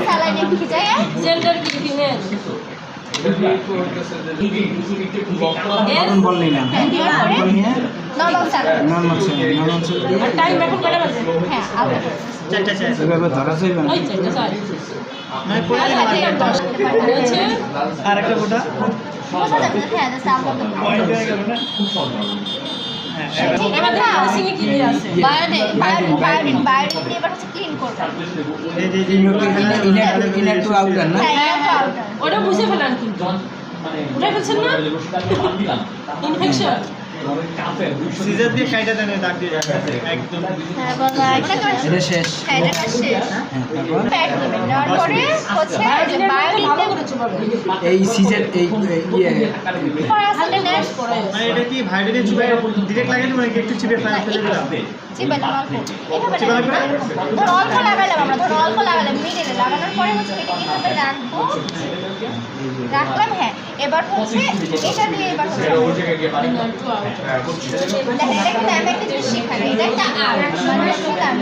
স্যালাইনে কি যায় জেন্ডার কি ফিমেল এখন বললি না নরমাল স্যালাইন টাইম এখন কটা বাজে হ্যাঁ আলাদা চারটা চার এভাবে ধরা যাইবে না ওই চারটা চাই মানে পড়ে হচ্ছে আর একটা কোটা বোঝা যাবে না হ্যাঁ জাস্ট আমরা পয়েন্ট হয়ে গেল না খুব সুন্দর এবার দেখো ড্রেসিং এ কি দিয়ে আছে বায়োডিন দিয়ে এবার হচ্ছে ক্লিন করব এই যে ইনার টু আউটার না হ্যাঁ এটা আউটার ওটা বুঝে ফেলান কিন্তু উঠে ফেলছেন না ইনফেকশন সিজার দিয়ে কাইটা দেন দাগ দিয়ে একদম হ্যাঁ বাবা এটা শেষ হ্যাঁ এটা শেষ তারপর প্যাড নেবেন নেওয়ার পরে হচ্ছে যে বায়োডিন ভালো করে চুবাবে এই সিজন এই ইয়ে পরে আসলে নেশ পরে মানে এটা কি ভাইডেনে চুবে ডাইরেক্ট লাগানো মানে একটু চিপে ফেলে দিলাম চিবাইলে অল্প এভাবে ধর অল্প লাগাইলাম আমরা ধর অল্প লাগালাম মিডিলে লাগানোর পরে হচ্ছে এটা কিভাবে রাখবো রাখলাম হ্যাঁ এবার হচ্ছে এটা দিয়ে এবার হচ্ছে দেখেন এটা কিন্তু আমি একটা জিনিস শেখাই এটা একটা আর্ট মানে শুধু আমি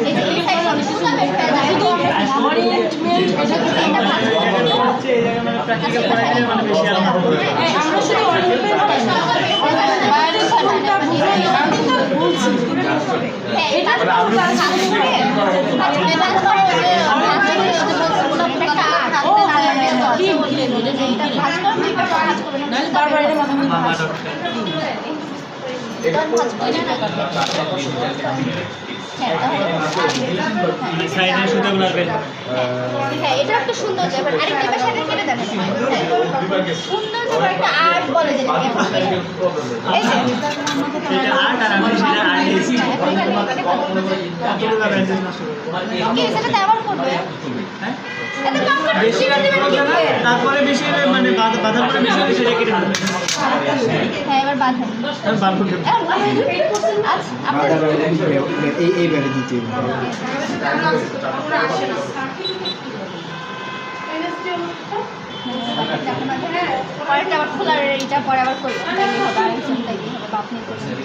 এই যে এই সাইড আমি শুধু আমি অরিয়েন্টমেন্ট এটা কিন্তু এটা ভালো হচ্ছে এই জায়গায় মানে প্র্যাকটিক্যাল করাইলে মানে বেশি আলাদা হবে আমরা শুধু অরিয়েন্টমেন্ট বাইরে কোনটা বুঝাই আমি তো বলছি হ্যাঁ এটা পুরো কাজ করে এটা পরে বারবার এটা মাথা সাইডে সুতাগুলো লাগবেন হ্যাঁ এটা একটা সুন্দর ব্যাপার আরেকটা ব্যাপার সেটা কেটে দেন সুন্দর ব্যাপার একটা আর্ট বলে যেটাকে এই যে এটা আর্ট আর আমি সেটা আর্টিস্ট কতগুলো ব্যান্ডেজ নষ্ট কি সেটা ব্যবহার করবে হ্যাঁ এটা কমফর্ট বেশি তারপরে বেশি তারপরে বাঁধার পরে বেশি বেশি রেখে দেবেন হ্যাঁ এবার বাঁধেন আমি বার করতে আচ্ছা আপনার এই ব্যারে দিতে হবে পরেরটা আবার খোলার এইটা পরে আবার করবেন তাই হবে আরেকজন তাই হবে বা আপনি করবেন